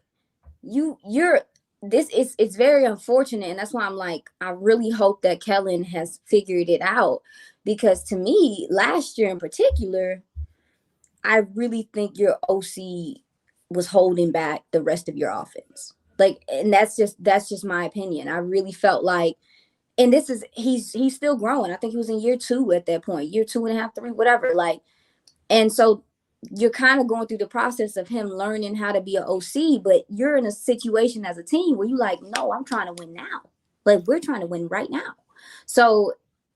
it's very unfortunate, and that's why I'm like, I really hope that Kellen has figured it out, because to me, last year in particular, I really think your OC was holding back the rest of your offense. Like, and that's just my opinion. I really felt like, and he's still growing. I think he was in year 2 at that point, year 2.5, 3, whatever. Like, and so you're kind of going through the process of him learning how to be an OC, but you're in a situation as a team where you're like, no, I'm trying to win now. Like, we're trying to win right now. So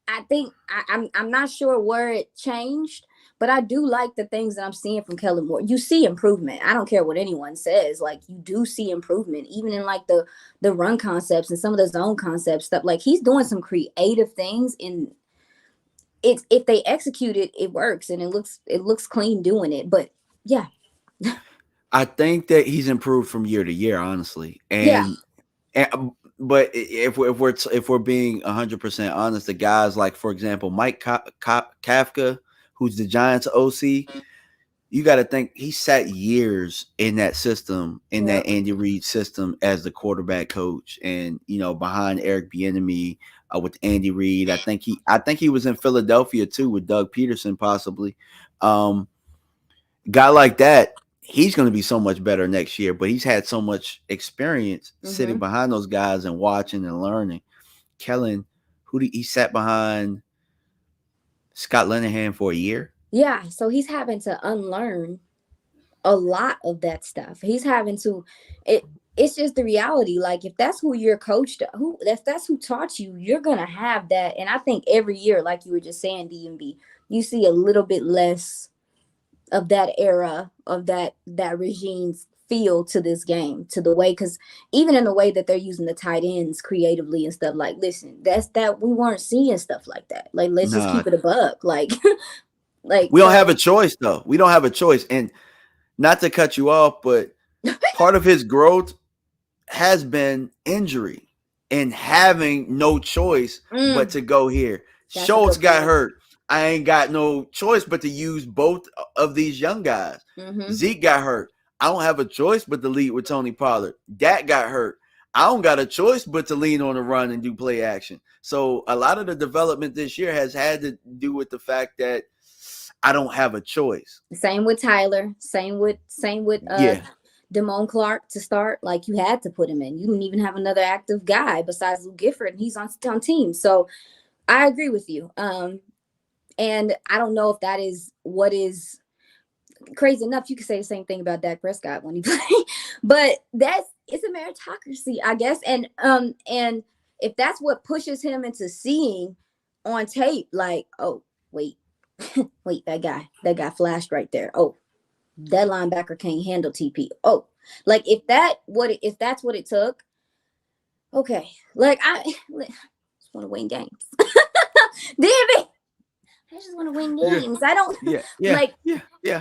I think I'm not sure where it changed, but I do like the things that I'm seeing from Kellen Moore. You see improvement. I don't care what anyone says. Like, you do see improvement, even in like the run concepts and some of the zone concept stuff. Like, he's doing some creative things, and if they execute it, it works, and it looks clean doing it. But yeah, I think that he's improved from year to year, honestly. But if we're being 100% honest, the guys like, for example, Mike Kafka, who's the Giants OC, you got to think he sat years in that system, that Andy Reid system as the quarterback coach, and behind Eric Bieniemy with Andy Reid. I think he was in Philadelphia too with Doug Peterson, possibly. Guy like that, he's going to be so much better next year. But he's had so much experience sitting behind those guys and watching and learning. Kellen, he sat behind Scott Linehan for a year. Yeah, so he's having to unlearn a lot of that stuff. He's having to. It's just the reality. Like, if that's who you're coached, if that's who taught you, you're gonna have that. And I think every year, like you were just saying, DMV, you see a little bit less that era of that regime's feel to this game, to the way, because even in the way that they're using the tight ends creatively and stuff, like, listen, that we weren't seeing stuff like that. Like, let's just Nah, keep it a buck. Like, like, we don't have a so choice though. We don't have a choice. And not to cut you off, but part of his growth has been injury and having no choice but to go here. That's a Schultz good got point. hurt. I ain't got no choice but to use both of these young guys. Zeke got hurt. I don't have a choice but to lead with Tony Pollard. Dak got hurt. I don't got a choice but to lean on the run and do play action. So a lot of the development this year has had to do with the fact that I don't have a choice. Same with Tyler. Same with Damone Clark to start. Like, you had to put him in. You didn't even have another active guy besides Lou Gifford, and he's on team. So I agree with you. And I don't know if that is what is crazy enough. You could say the same thing about Dak Prescott when he played, but it's a meritocracy, I guess. And if that's what pushes him into seeing on tape, like, oh, wait, that guy flashed right there. Oh, that linebacker can't handle TP. Oh, like, if that's what it took, okay. Like, I just want to win games. DMV, I just want to win games. I don't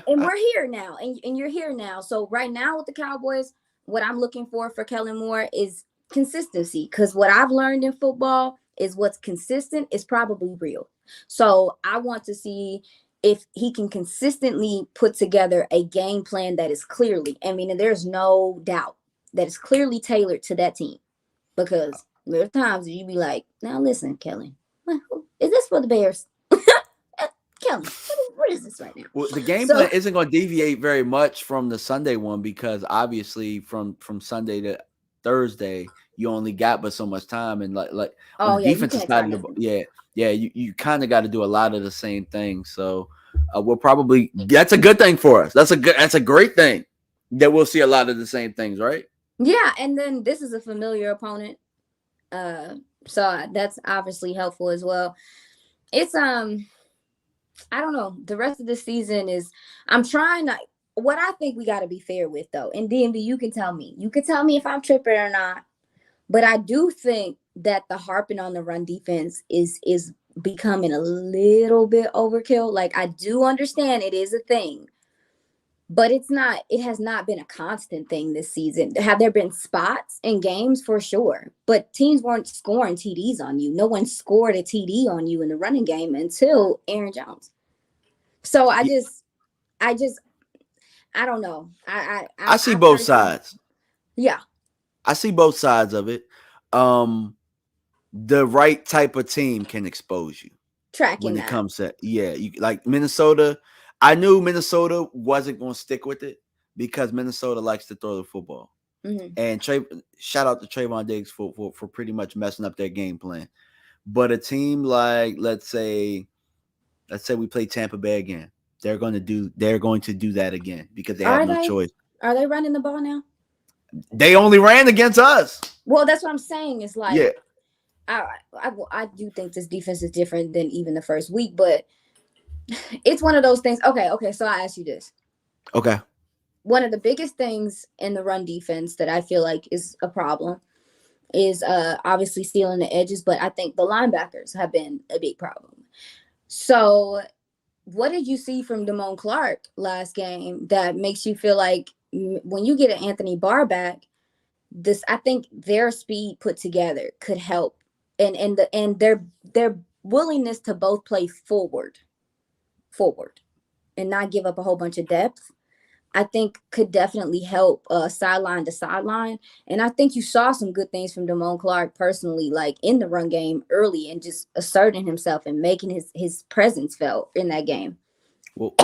and we're here now, and you're here now. So right now with the Cowboys, what I'm looking for Kellen Moore is consistency, because what I've learned in football is what's consistent is probably real. So I want to see if he can consistently put together a game plan that is clearly, I mean, and there's no doubt that is clearly tailored to that team, because there are times that you be like, now listen, Kellen, is this for the Bears? Kellen, what is this right now? Well, the game plan isn't going to deviate very much from the Sunday one, because obviously from Sunday to Thursday, you only got but so much time, and like on the defensive side of the you kind of got to do a lot of the same things. So we'll probably, that's a good thing for us. That's a great thing that we'll see a lot of the same things, right? Yeah, and then this is a familiar opponent, so that's obviously helpful as well. It's I don't know. The rest of the season is, I'm trying to, what I think we got to be fair with, though. And DMV, you can tell me if I'm tripping or not. But I do think that the harping on the run defense is becoming a little bit overkill. Like, I do understand it is a thing, but it has not been a constant thing this season. Have there been spots in games? For sure. But teams weren't scoring TDs on you. No one scored a TD on you in the running game until Aaron Jones. So I don't know. I see both sides. Yeah. I see both sides of it. The right type of team can expose you. Tracking when it comes to you, like Minnesota. I knew Minnesota wasn't going to stick with it because Minnesota likes to throw the football. And shout out to Trayvon Diggs for pretty much messing up their game plan. But a team like, let's say we play Tampa Bay again. They're going to do that again because they have no choice. Are they running the ball now? They only ran against us. Well, that's what I'm saying. It's like, I do think this defense is different than even the first week, but it's one of those things. Okay. So I ask you this. Okay. One of the biggest things in the run defense that I feel like is a problem is obviously stealing the edges, but I think the linebackers have been a big problem. So what did you see from Damone Clark last game that makes you feel like when you get an Anthony Barr back, I think their speed put together could help, and their willingness to both play forward and not give up a whole bunch of depth, I think could definitely help sideline to sideline. And I think you saw some good things from Damone Clark personally, like in the run game early and just asserting himself and making his presence felt in that game. Well,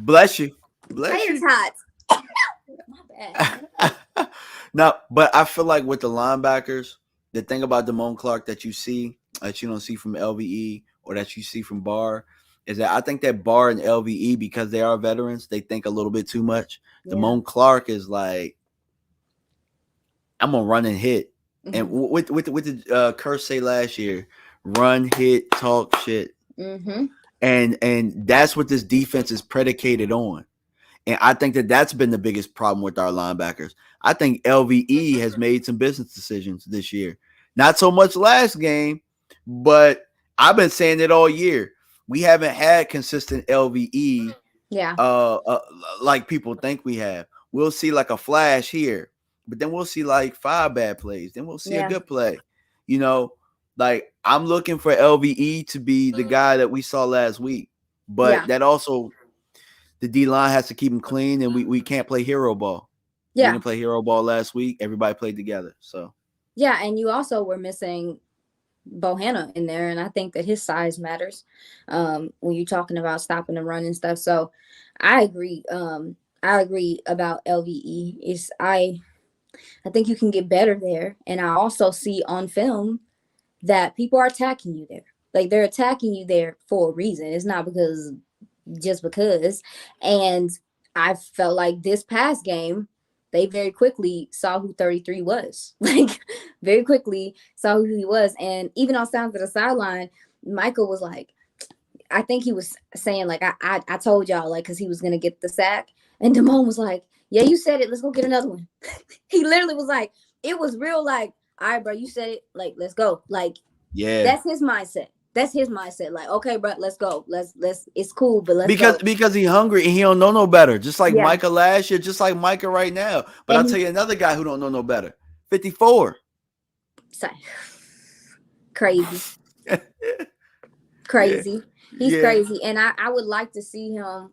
bless you. Players hot. My bad. No, but I feel like with the linebackers, the thing about Damone Clark that you don't see from LVE or that you see from Barr is that I think that Barr and LVE, because they are veterans, they think a little bit too much. Yeah. Damone Clark is like, I'm gonna run and hit, and with the curse say last year, run, hit, talk shit, And that's what this defense is predicated on. And I think that's been the biggest problem with our linebackers. I think LVE has made some business decisions this year. Not so much last game, but I've been saying it all year. We haven't had consistent LVE like people think we have. We'll see like a flash here, but then we'll see like 5 bad plays. Then we'll see a good play. You know, like I'm looking for LVE to be the guy that we saw last week. But that also, the D-line has to keep him clean, and we can't play hero ball. We didn't play hero ball last week. Everybody played together. So and you also were missing Bohanna in there, and I think that his size matters when you're talking about stopping the run and stuff. So I agree. I agree about LVE. I think you can get better there, and I also see on film that people are attacking you there. Like they're attacking you there for a reason. It's not just because. And I felt like this past game, they very quickly saw who 33 was. Like very quickly saw who he was. And even on sounds of the sideline, Michael was like, I think he was saying like, I told y'all, like, because he was going to get the sack. And Damone was like, yeah, you said it. Let's go get another one. He literally was like, it was real like, all right, bro, you said it. Like, let's go. Like, that's his mindset. That's his mindset. Like, okay, bro, let's go. Let's. It's cool, but let's go. Because he's hungry and he don't know no better. Just like Micah last year, just like Micah right now. But I'll tell you another guy who don't know no better. 54. Crazy. Crazy. He's crazy, and I would like to see him.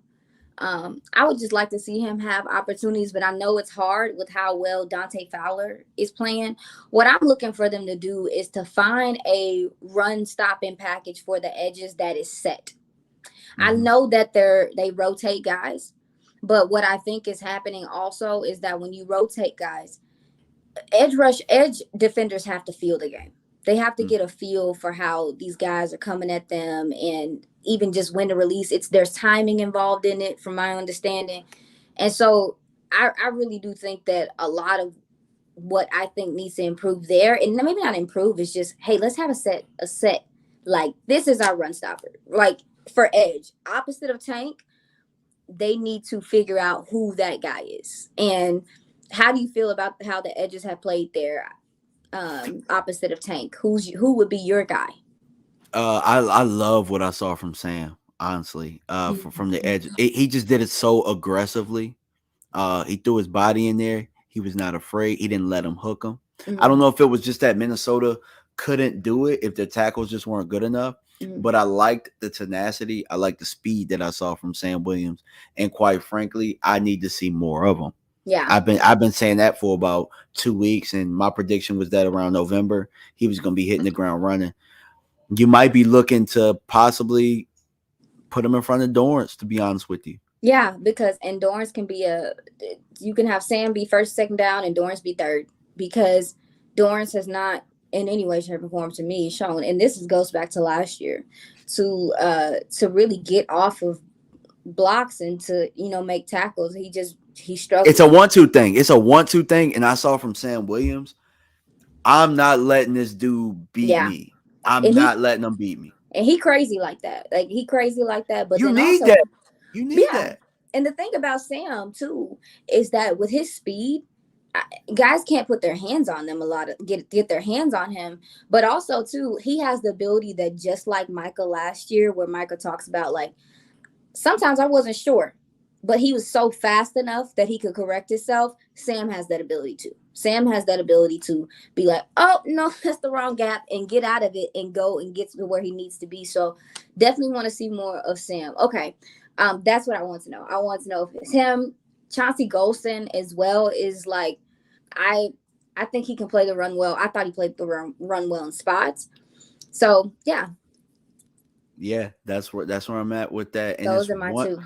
I would just like to see him have opportunities, but I know it's hard with how well Dante Fowler is playing. What I'm looking for them to do is to find a run stopping package for the edges that is set. I know that they rotate guys, but what I think is happening also is that when you rotate guys, edge defenders have to feel the game. They have to get a feel for how these guys are coming at them, and even just when to release. There's timing involved in it, from my understanding. And so I really do think that a lot of what I think needs to improve there, and maybe not improve, is just, hey, let's have a set. Like, this is our run stopper. Like, for edge, opposite of Tank, they need to figure out who that guy is. And how do you feel about how the edges have played there? Opposite of Tank, who would be your guy? I love what I saw from Sam, honestly. From the edge, he just did it so aggressively. He threw his body in there. He was not afraid. He didn't let him hook him. I don't know if it was just that Minnesota couldn't do it, if the tackles just weren't good enough. But I liked the tenacity. I liked the speed that I saw from Sam Williams. And quite frankly, I need to see more of him. Yeah, I've been saying that for about 2 weeks, and my prediction was that around November he was going to be hitting the ground running. You might be looking to possibly put him in front of Dorrance, to be honest with you. Yeah, because Dorrance can be you can have Sam be first, second down, and Dorrance be third, because Dorrance has not in any way, shape, or form to me shown, and this goes back to last year, to really get off of blocks and to make tackles. He struggled. It's a 1-2 thing. It's a 1-2 thing, and I saw from Sam Williams, I'm not letting this dude beat me. I'm not letting him beat me. And he crazy like that. Like, he crazy like that. But you need that. You need that. And the thing about Sam too is that with his speed, guys can't put their hands on them get their hands on him. But also too, he has the ability that, just like Micah last year, where Micah talks about, like, sometimes I wasn't sure, but he was so fast enough that he could correct himself. Sam has that ability too. Sam has that ability to be like, oh, no, that's the wrong gap, and get out of it and go and get to where he needs to be. So definitely want to see more of Sam. Okay, that's what I want to know. I want to know if it's him. Chauncey Golston as well is like, I think he can play the run well. I thought he played the run well in spots. So, yeah. Yeah, that's where I'm at with that. And those are my two.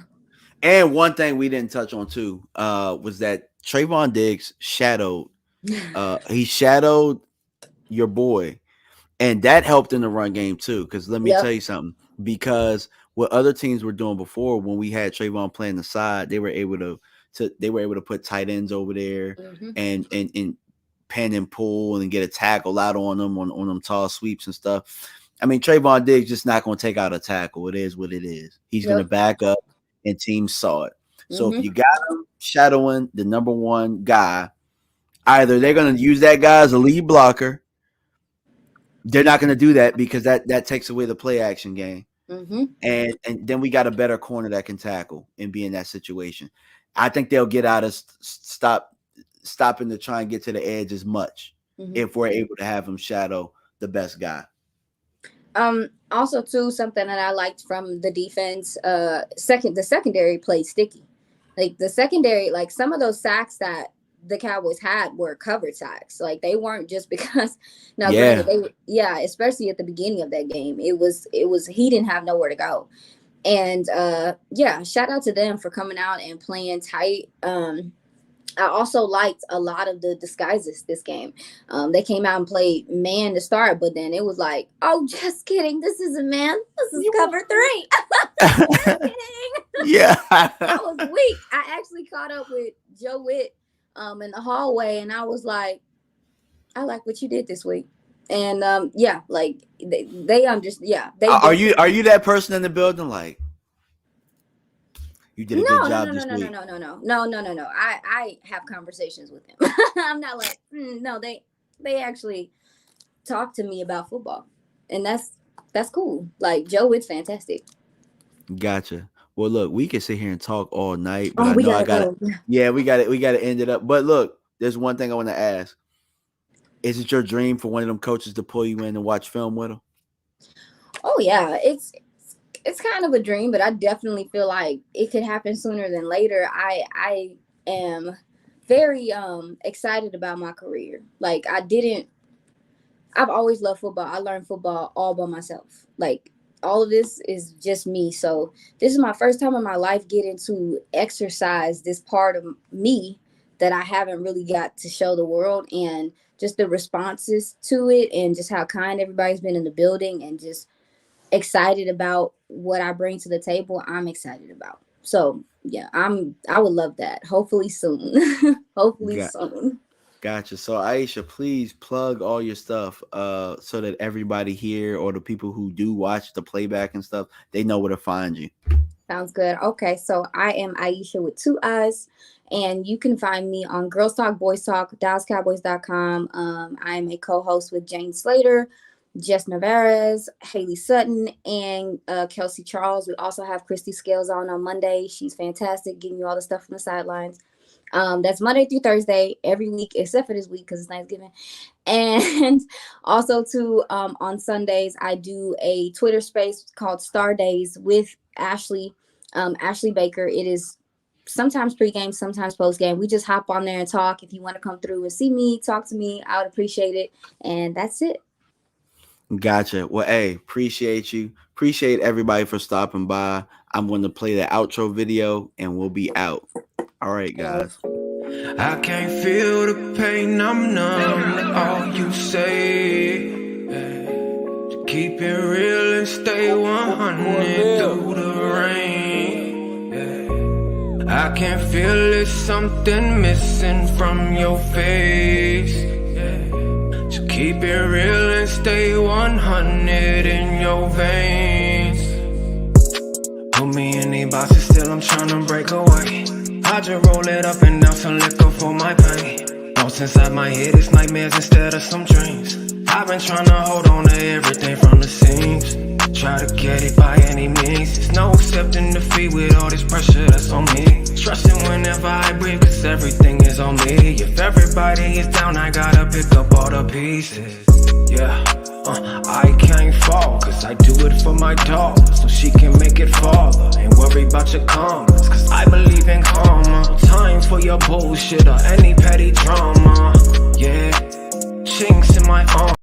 And one thing we didn't touch on too was that Trayvon Diggs shadowed. He shadowed your boy, and that helped in the run game too. Because let me tell you something. Because what other teams were doing before, when we had Trayvon playing the side, they were able to put tight ends over there and pen and pull and get a tackle out on them on them tall sweeps and stuff. I mean, Trayvon Diggs just not going to take out a tackle. It is what it is. He's going to back up, and teams saw it. So if you got him shadowing the number one guy, either they're going to use that guy as a lead blocker. They're not going to do that because that takes away the play action game. And then we got a better corner that can tackle and be in that situation. I think they'll get out of stopping to try and get to the edge as much if we're able to have him shadow the best guy. Also, too, something that I liked from the defense, the secondary played sticky. Like the secondary, like some of those sacks that the Cowboys had were covered sacks. Like they weren't just because especially at the beginning of that game. It was he didn't have nowhere to go. And shout out to them for coming out and playing tight. I also liked a lot of the disguises this game. They came out and played man to start, but then it was like, oh, just kidding. This isn't man. This is cover 3. Just kidding. Yeah. I was weak. I actually caught up with Joe Witt in the hallway, and I was like, I like what you did this week. And like they are you that person in the building like you did a good job this week? No. I have conversations with him. I'm not like no, they actually talk to me about football, and that's cool. Like Joe Witt's fantastic. Gotcha. Well, look, we can sit here and talk all night, but we gotta we gotta end it up. But look, there's one thing I want to ask. Is it your dream for one of them coaches to pull you in and watch film with them? Oh yeah, it's kind of a dream, but I definitely feel like it could happen sooner than later. I am very excited about my career. Like I've always loved football. I learned football all by myself. Like all of this is just me. So this is my first time in my life getting to exercise this part of me that I haven't really got to show the world, and just the responses to it and just how kind everybody's been in the building and just excited about what I bring to the table. I'm excited about. So yeah, I would love that. Hopefully soon. Soon. Gotcha. So Iisha, please plug all your stuff so that everybody here or the people who do watch the playback and stuff, they know where to find you. Sounds good. Okay, so I am Iisha with 2 I's, and you can find me on Girls Talk, Boys Talk, DallasCowboys.com. I am a co-host with Jane Slater, Jess Navarez, Haley Sutton, and Kelsey Charles. We also have Christy Scales on Monday. She's fantastic, giving you all the stuff from the sidelines. That's Monday through Thursday every week, except for this week because it's Thanksgiving. And also too, on Sundays, I do a Twitter space called Star Days with Ashley Baker. It is sometimes pregame, sometimes postgame. We just hop on there and talk. If you want to come through and see me, talk to me, I would appreciate it. And that's it. Gotcha. Well, hey, appreciate you. Appreciate everybody for stopping by. I'm going to play the outro video and we'll be out. All right, guys. I can't feel the pain, I'm numb to all you say. To keep it real and stay 100 through the rain. I can feel there's something missing from your face. So keep it real and stay 100 in your veins. Put me in these boxes, still I'm trying to break away. I just roll it up and down some liquor for my pain. Thoughts inside my head, it's nightmares instead of some dreams. I've been trying to hold on to everything from the seams. Try to get it by any means. There's no accepting defeat with all this pressure that's on me. Trusting whenever I breathe, cause everything is on me. If everybody is down, I gotta pick up all the pieces. Yeah, I can't fall, cause I do it for my daughter, so she can make it farther. Ain't worry about your comments, cause I believe in karma. No time for your bullshit or any petty drama. Yeah, chinks in my arm.